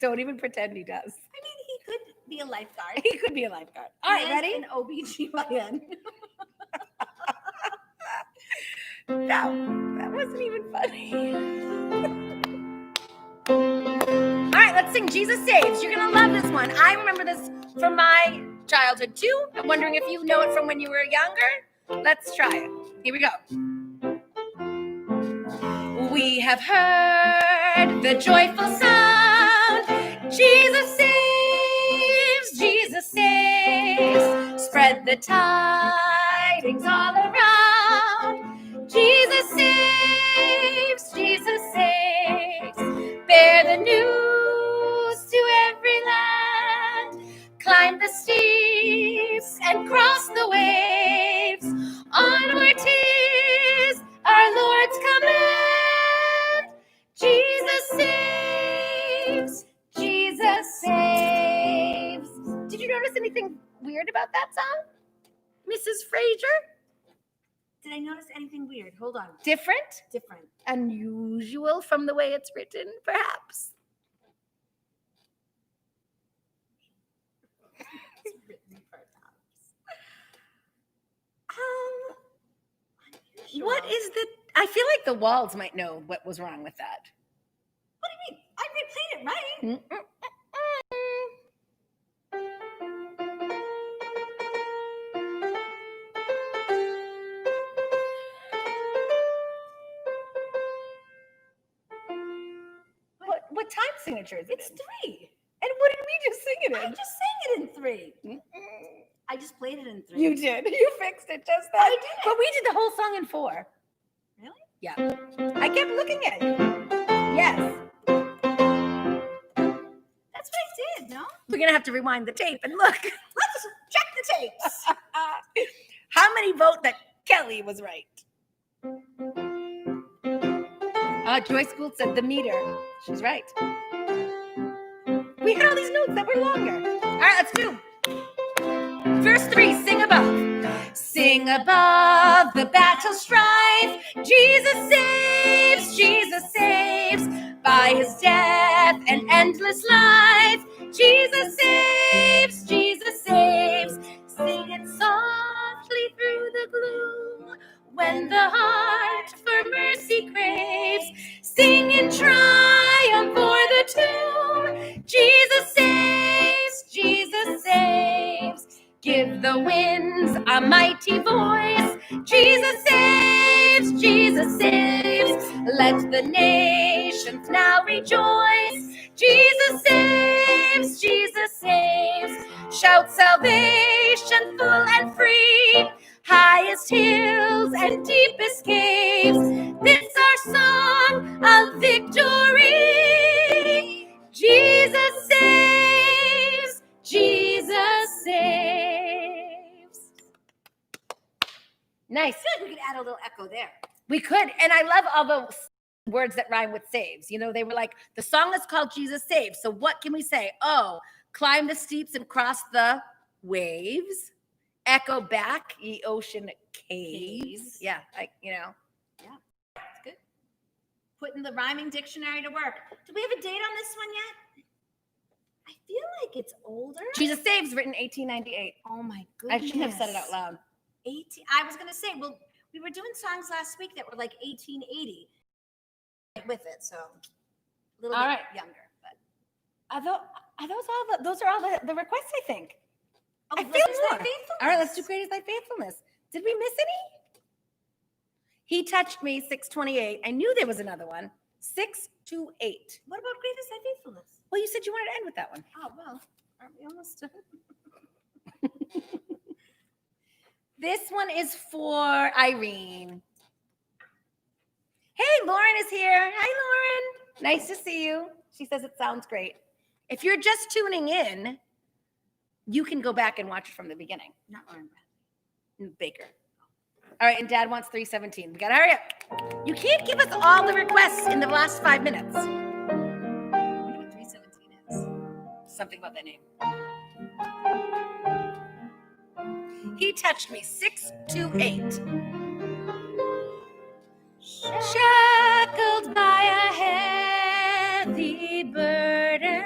S1: Don't even pretend he does.
S2: he could be a lifeguard.
S1: He could be a lifeguard. All right, ready?
S2: An OBGYN.
S1: No, that wasn't even funny. All right, let's sing Jesus Saves. You're going to love this one. I remember this from my childhood too. I'm wondering if you know it from when you were younger. Let's try it. Here we go. We have heard the joyful sound. Jesus saves, Jesus saves. Spread the tidings all around. Jesus saves, Jesus saves. Bear the news to every land. Climb the steeps and cross the waves. Onward 'tis our Lord's command. Jesus saves, Jesus saves. Did you notice anything weird about that song, Mrs. Fraser?
S2: Did I notice anything weird? Hold on.
S1: Different?
S2: Different.
S1: Unusual from the way it's written, perhaps?
S2: It's written perhaps. Unusual.
S1: What is the... I feel like the walls might know what was wrong with that.
S2: What do you mean? I replayed it right.
S1: What time signature is it?
S2: It's
S1: in?
S2: 3.
S1: And what did we just sing it
S2: I
S1: in?
S2: just sang it in 3. I just played it in 3.
S1: You did. You fixed it just then.
S2: I did.
S1: But we did the whole song in 4.
S2: Really?
S1: Yeah. I kept looking at you. Yes. We're going to have to rewind the tape and look.
S2: Let's check the tapes.
S1: How many vote that Kelly was right? Joyce Gould said the meter. She's right. We had all these notes that were longer. All right, let's do. Verse 3, sing above. Sing above the battle strife. Jesus saves, Jesus saves. By his death and endless life. Jesus saves, Jesus saves. Sing it softly through the gloom. When the heart for mercy craves. Sing in triumph for the tomb. Jesus saves, Jesus saves. Give the winds a mighty voice. Jesus saves, Jesus saves. Let the nations now rejoice. Jesus saves, Jesus saves. Shout salvation full and free. Highest hills and deepest caves. This our song of victory. Jesus saves, Jesus saves. Nice.
S2: I feel like we could add a little echo there.
S1: We could. And I love all those words that rhyme with saves. You know, they were like, the song is called Jesus Saves. So what can we say? Oh, climb the steeps and cross the waves. Echo back, ye ocean caves. Yeah,
S2: Yeah, it's good. Putting the rhyming dictionary to work. Do we have a date on this one yet? I feel like it's older.
S1: Jesus Saves, written 1898.
S2: Oh my goodness.
S1: I shouldn't have said it out loud.
S2: I was going to say, well, we were doing songs last week that were like 1880 with it, so a little
S1: All
S2: bit
S1: right.
S2: younger. But
S1: those are all the requests, I think.
S2: oh,
S1: I feel
S2: Great Is Thy
S1: more.
S2: Faithfulness.
S1: All right, let's do Great Is Thy Faithfulness. Did we miss any? He Touched Me, 628. I knew there was another one. 628.
S2: What about Great Is Thy Faithfulness?
S1: Well, you said you wanted to end with that one.
S2: Oh, well, aren't we almost done?
S1: This one is for Irene. Hey, Lauren is here. Hi, Lauren. Nice to see you. She says it sounds great. If you're just tuning in, you can go back and watch it from the beginning.
S2: Not Lauren.
S1: Baker. All right, and Dad wants 317. We got to hurry up. You can't give us all the requests in the last 5 minutes.
S2: I wonder what 317 is.
S1: Something about that name. He Touched Me, 628. Shackled by a heavy burden,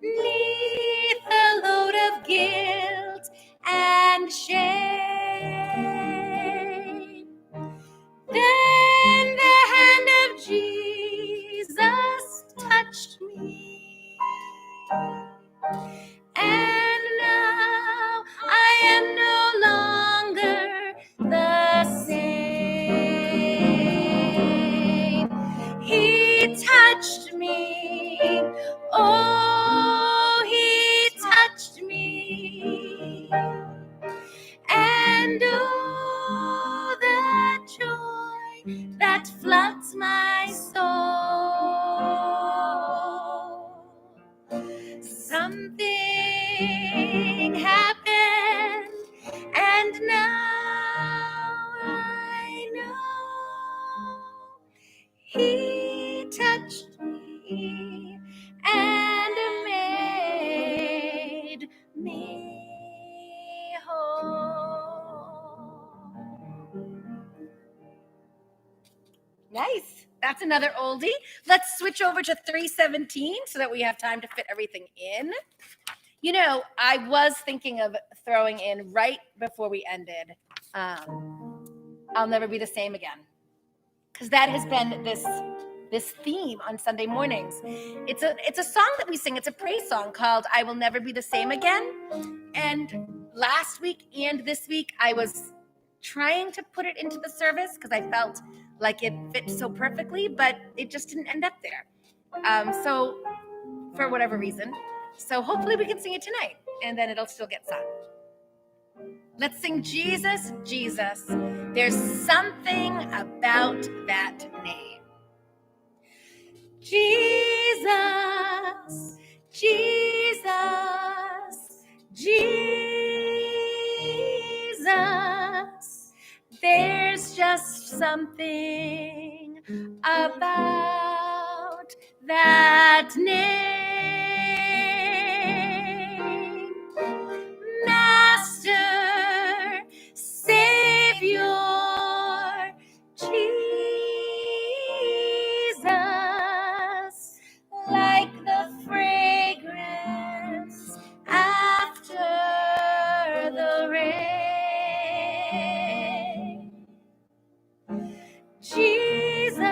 S1: neath a load of guilt and shame. Then the hand of Jesus touched me, and now I am no longer the same. He touched me. Oh, he touched me. And oh, the joy that floods my soul. Something happened, and now I know he touched me and made me whole. Nice. That's another oldie. Let's switch over to 317 so that we have time to fit everything in. You know, I was thinking of throwing in right before we ended, I'll Never Be the Same Again. Because that has been this theme on Sunday mornings. It's a song that we sing. It's a praise song called I Will Never Be the Same Again. And last week and this week, I was trying to put it into the service because I felt like it fit so perfectly, but it just didn't end up there. So for whatever reason. So hopefully we can sing it tonight and then it'll still get sung. Let's sing Jesus, Jesus. There's something about that name. Jesus, something about that name. Master, Savior, Jesus, like the fragrance after the rain. Jesus,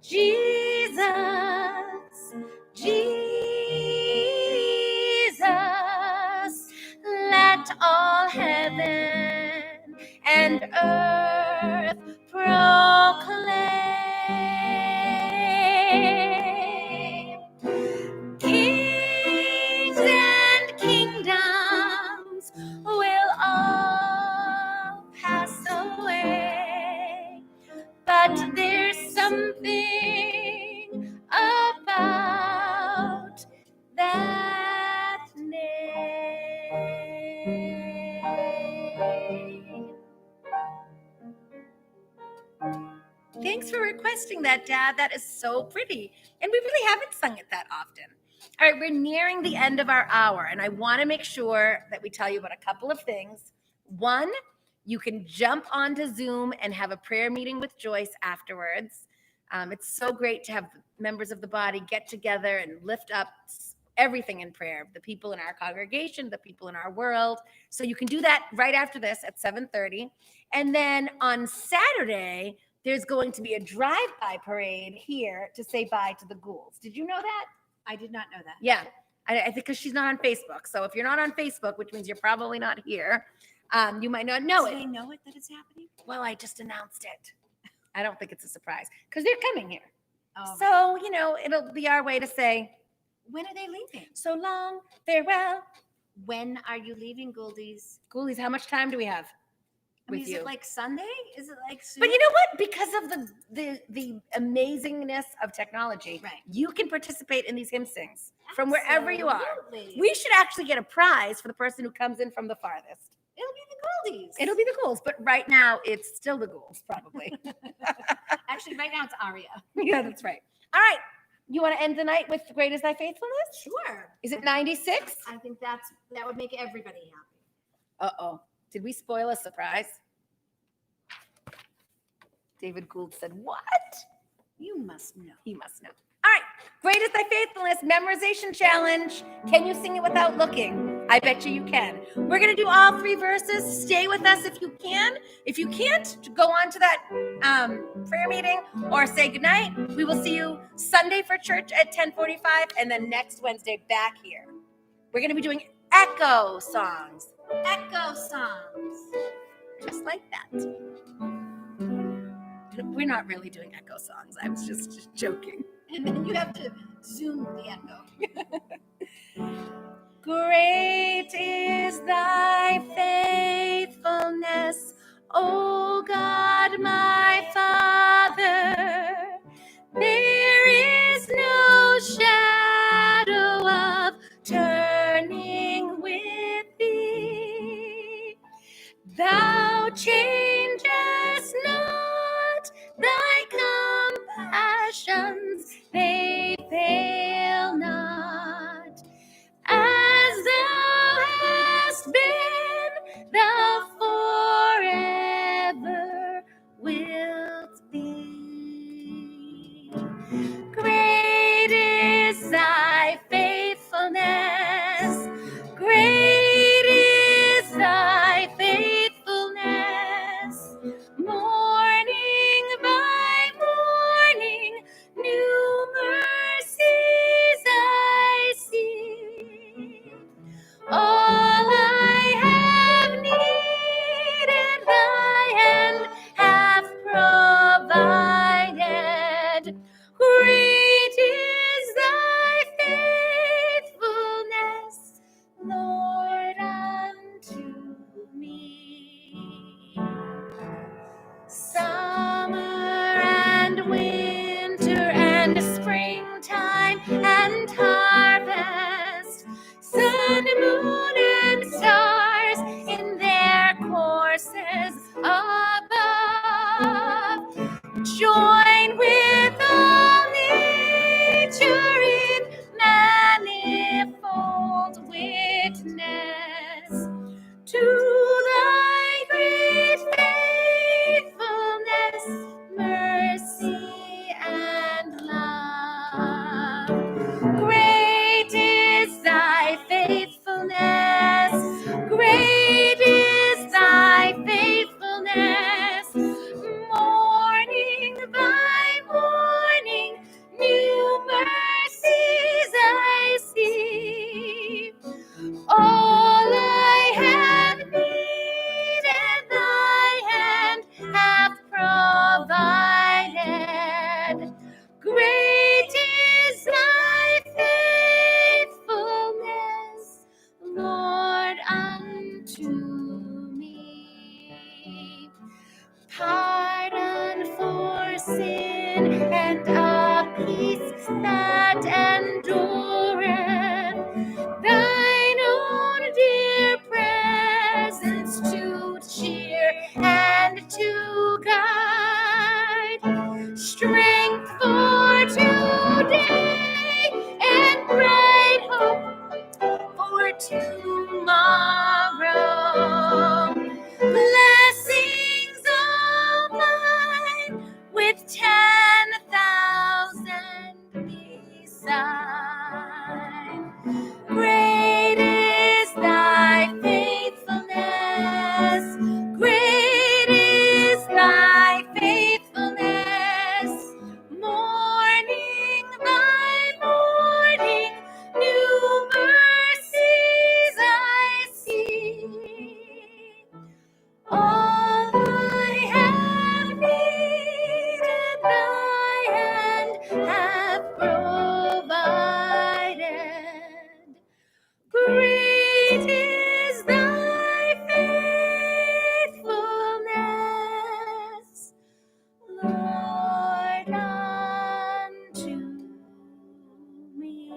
S1: Jesus, Jesus, let all heaven and earth proclaim. Kings and kingdoms will all pass away, but there's something about that name. Thanks for requesting that, Dad. That is so pretty. And we really haven't sung it that often. All right, we're nearing the end of our hour, and I want to make sure that we tell you about a couple of things. One, you can jump onto Zoom and have a prayer meeting with Joyce afterwards. It's so great to have members of the body get together and lift up everything in prayer, the people in our congregation, the people in our world. So you can do that right after this at 7:30. And then on Saturday, there's going to be a drive-by parade here to say bye to the ghouls. Did you know that?
S2: I did not know that.
S1: Yeah, I think because she's not on Facebook. So if you're not on Facebook, which means you're probably not here, you might not know
S2: Do
S1: it.
S2: they know it that it's happening?
S1: Well, I just announced it. I don't think it's a surprise because they're coming here.
S2: Oh,
S1: So, it'll be our way to say,
S2: when are they leaving?
S1: so long, farewell.
S2: When are you leaving, Gouldies?
S1: Ghoulies, how much time do we have with
S2: Is
S1: you?
S2: it like Sunday? Is it like soon?
S1: But you know what? Because of the amazingness of technology,
S2: Right.
S1: you can participate in these hymn sings from wherever you are.
S2: Absolutely.
S1: We should actually get a prize for the person who comes in from the farthest.
S2: It'll be the Gouldies.
S1: It'll be the ghouls, but right now it's still the ghouls, probably.
S2: Actually, right now it's Aria.
S1: Yeah, that's right. All right. You want to end the night with Great is Thy Faithfulness?
S2: Sure.
S1: Is it 96?
S2: I think that would make everybody happy.
S1: Uh-oh. Did we spoil a surprise? David Gould said, what?
S2: You must know.
S1: He must know. All right. Great is Thy Faithfulness memorization challenge. Can you sing it without looking? I bet you can. We're going to do all 3 verses. Stay with us if you can. If you can't, go on to that prayer meeting or say goodnight. We will see you Sunday for church at 10:45 and then next Wednesday back here. We're going to be doing echo songs.
S2: Echo songs.
S1: Just like that. We're not really doing echo songs. I was just joking.
S2: And then you have to zoom the echo.
S1: Great is thy faithfulness, O God, my Father. There is no shadow of turning with thee. Thou changest not, thy compassions, they fail not. As thou hast been, thou forever wilt be. Great is thy faithfulness. Great is thy faithfulness. Morning by morning, new mercies I see. All I have needed, thy hand hath provided. Great side. Great is thy faithfulness. Great is thy faithfulness. Morning by morning, new mercies I see. All I have needed, thy hand hath provided. Great is thy faithfulness, Lord, unto me.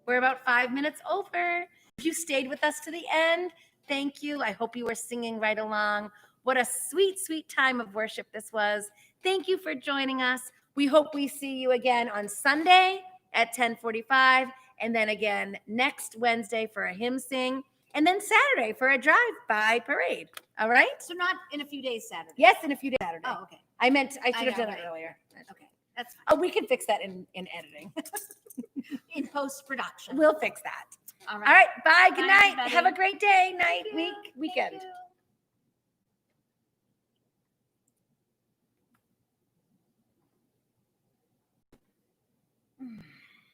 S1: We're about 5 minutes over. If you stayed with us to the end, thank you. I hope you were singing right along. What a sweet, sweet time of worship this was. Thank you for joining us. We hope we see you again on Sunday at 10:45, and then again next Wednesday for a hymn sing, and then Saturday for a drive-by parade. All right?
S2: So not in a few days Saturday.
S1: Yes, in a few days Saturday.
S2: Oh, okay.
S1: I should have
S2: know,
S1: done it
S2: right.
S1: earlier.
S2: Okay. That's fine.
S1: Oh, we can fix that in editing.
S2: In post-production.
S1: We'll fix that.
S2: All
S1: All right. Bye. Good
S2: Bye,
S1: night.
S2: everybody.
S1: Have a great day, night,
S2: Thank you.
S1: week,
S2: Thank
S1: weekend.
S2: you.